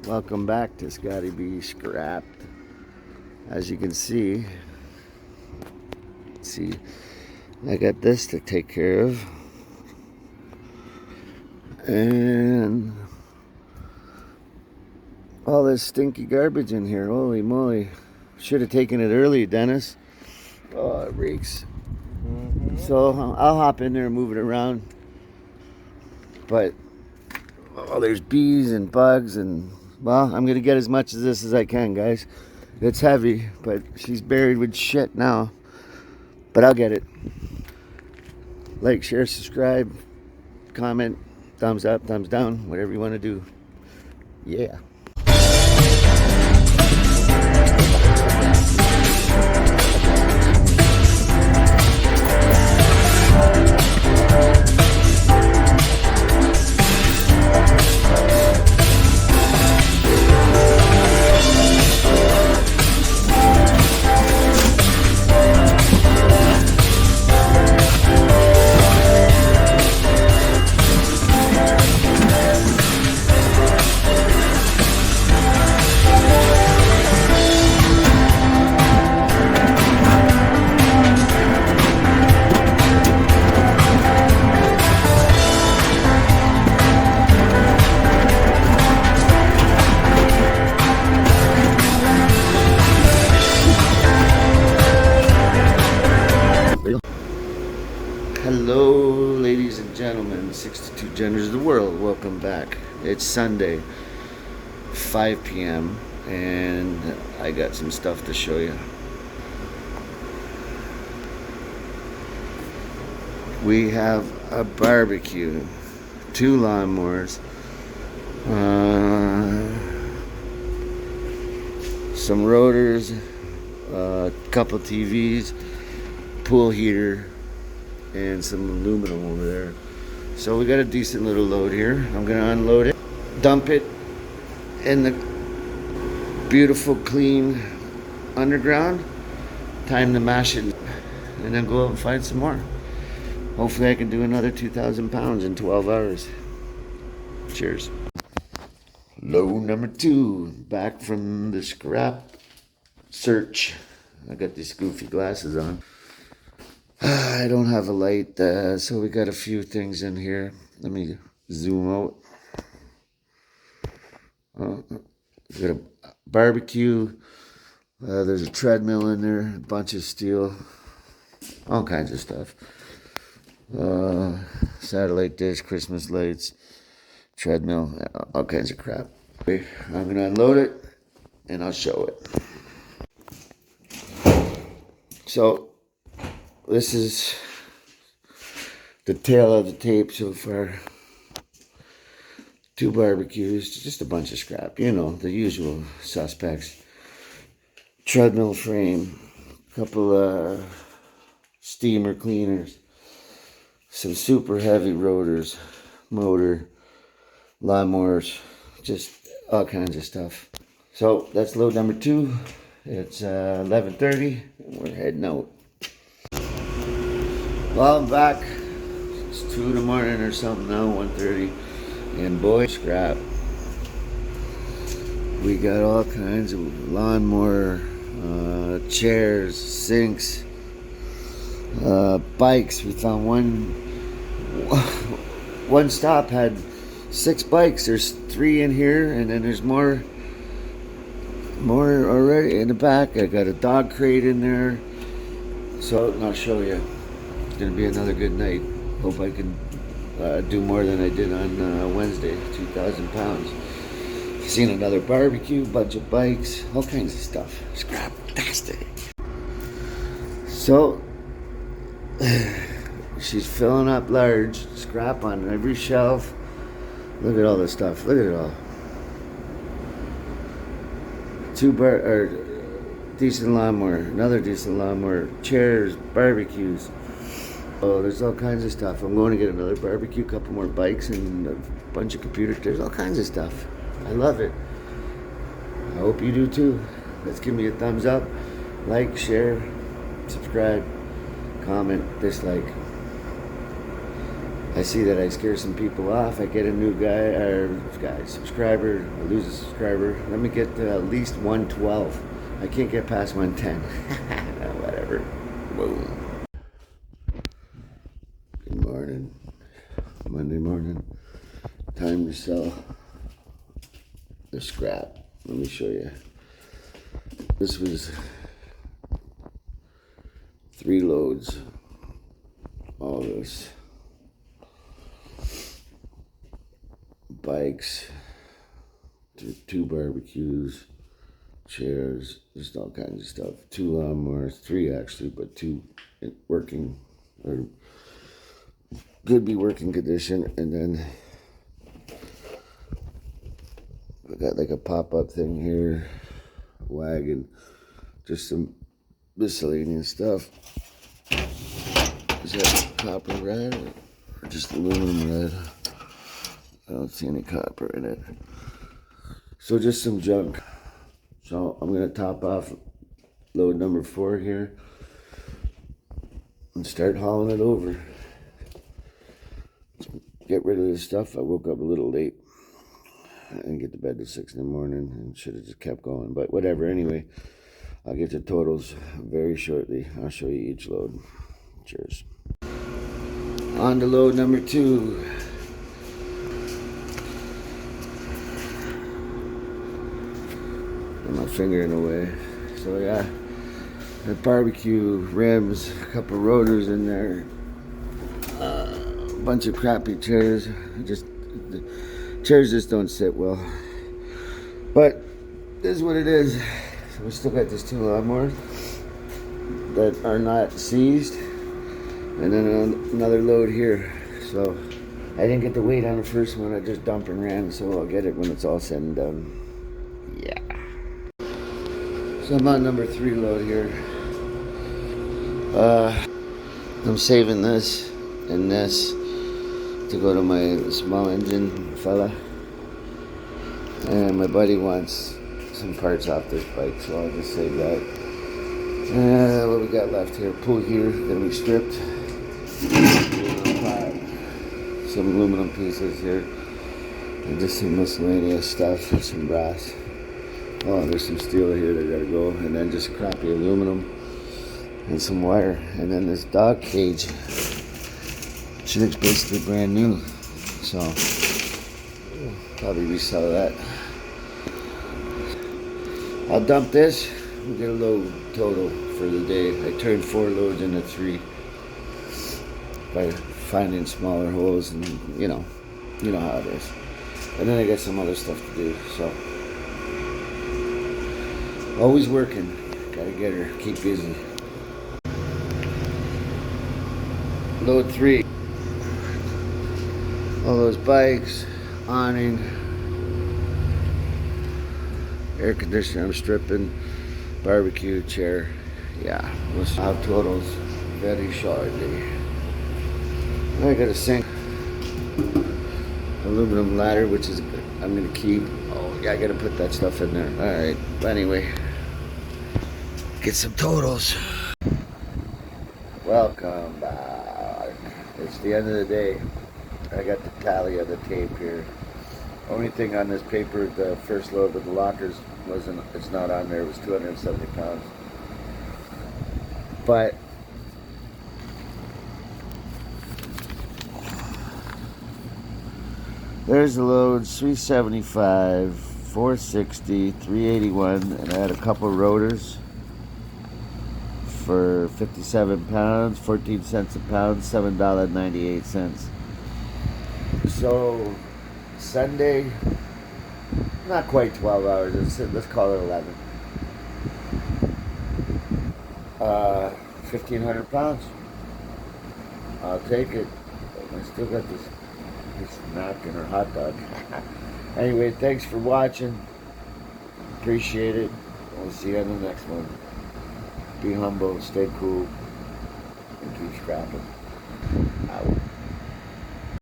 Welcome back to Scotty B Scrapped. As you can see, I got this to take care of, and all this stinky garbage in here. Holy moly! Should have taken it early, Dennis. Oh, it reeks. So I'll hop in there and move it around. But there's bees and bugs, and well, I'm gonna get as much of this as I can, guys. It's heavy, but she's buried with shit now. But I'll get it. Like, share, subscribe, comment, thumbs up, thumbs down, whatever you want to do. Yeah. Hello, ladies and gentlemen, 62 genders of the world. Welcome back. It's Sunday, 5 p.m., and I got some stuff to show you. We have a barbecue, 2 lawnmowers, some rotors, a couple TVs, pool heater, and some aluminum over there. So we got a decent little load here. I'm gonna unload it, dump it in the beautiful clean underground, time to mash it, and then go out and find some more. Hopefully I can do another 2,000 pounds in 12 hours. Cheers. Load number 2, back from the scrap search. I got these goofy glasses on. I don't have a light, so we got a few things in here. Let me zoom out. We got a barbecue. There's a treadmill in there, a bunch of steel, all kinds of stuff. Satellite dish, Christmas lights, treadmill, all kinds of crap. Okay, I'm gonna unload it, and I'll show it. So, this is the tail of the tape so far. 2 barbecues, just a bunch of scrap, you know, the usual suspects. Treadmill frame, couple steamer cleaners, some super heavy rotors, motor, lawnmowers, just all kinds of stuff. So that's load number 2. It's 11:30, and we're heading out. Well, I'm back. It's 2 in the morning or something now, 1:30. And boy, scrap. We got all kinds of lawnmower, chairs, sinks, bikes. We found one stop had 6 bikes. There's 3 in here, and then there's more already in the back. I got a dog crate in there. So I'll show you. It's gonna be another good night. Hope I can do more than I did on Wednesday. 2,000 pounds. Seen another barbecue, bunch of bikes, all kinds of stuff. Scraptastic. So she's filling up large scrap on every shelf. Look at all this stuff. Look at it all. 2 decent lawnmower, another decent lawnmower, chairs, barbecues. Oh, there's all kinds of stuff. I'm going to get another barbecue, a couple more bikes, and a bunch of computers. There's all kinds of stuff. I love it. I hope you do too. Let's give me a thumbs up, like, share, subscribe, comment, dislike. I see that I scare some people off. I get a new subscriber. I lose a subscriber. Let me get to at least 112. I can't get past 110. Whatever. Boom. Good morning. Monday morning. Time to sell the scrap. Let me show you. This was 3 loads. All this. Bikes, 2 barbecues, chairs, just all kinds of stuff. 2 lawnmowers, 3 actually, but 2 working, or could be working condition. And then I got like a pop-up thing here, a wagon, just some miscellaneous stuff. Is that copper red or just aluminum red? I don't see any copper in it. So just some junk. So I'm going to top off load number 4 here and start hauling it over. Get rid of this stuff. I woke up a little late. I didn't get to bed till 6 in the morning and should have just kept going. But whatever. Anyway, I'll get to totals very shortly. I'll show you each load. Cheers. On to load number 2. My finger in the way. So yeah, the barbecue rims, a couple rotors in there, a bunch of crappy chairs. The chairs just don't sit well. But this is what it is. So we still got these 2 lawnmowers that are not seized, and then another load here. So I didn't get the weight on the first one. I just dumped and ran. So I'll get it when it's all said and done. Yeah. So I'm on number 3 load here. I'm saving this and this to go to my small engine fella. And my buddy wants some parts off this bike, so I'll just save that. What we got left here? Pull here, gonna be stripped. Some aluminum pieces here. And just some miscellaneous stuff, some brass. Oh, there's some steel here that gotta go, and then just crappy aluminum and some wire, and then this dog cage. She looks basically brand new, so probably resell that. I'll dump this and get a load total for the day. I turned 4 loads into 3 by finding smaller holes, and you know how it is. And then I got some other stuff to do, so. Always working. Gotta get her. Keep busy. Load 3. All those bikes, awning, air conditioner I'm stripping, barbecue chair. Yeah, we'll have totals very shortly. I got a sink, aluminum ladder, which is I'm gonna keep. Oh yeah, I gotta put that stuff in there. All right. But anyway, get some totals. Welcome back. It's the end of the day. I got the tally of the tape here. Only thing on this paper, the first load with the lockers it's not on there. It was 270 pounds. But there's the loads: 375, 460, 381, and I had a couple rotors for 57 pounds, 14 cents a pound, $7.98. So Sunday, not quite 12 hours, let's call it 11. 1,500 pounds. I'll take it. I still got this napkin or hot dog. Anyway, thanks for watching. Appreciate it. We'll see you on the next one. Be humble, stay cool, and keep scrapping. Out.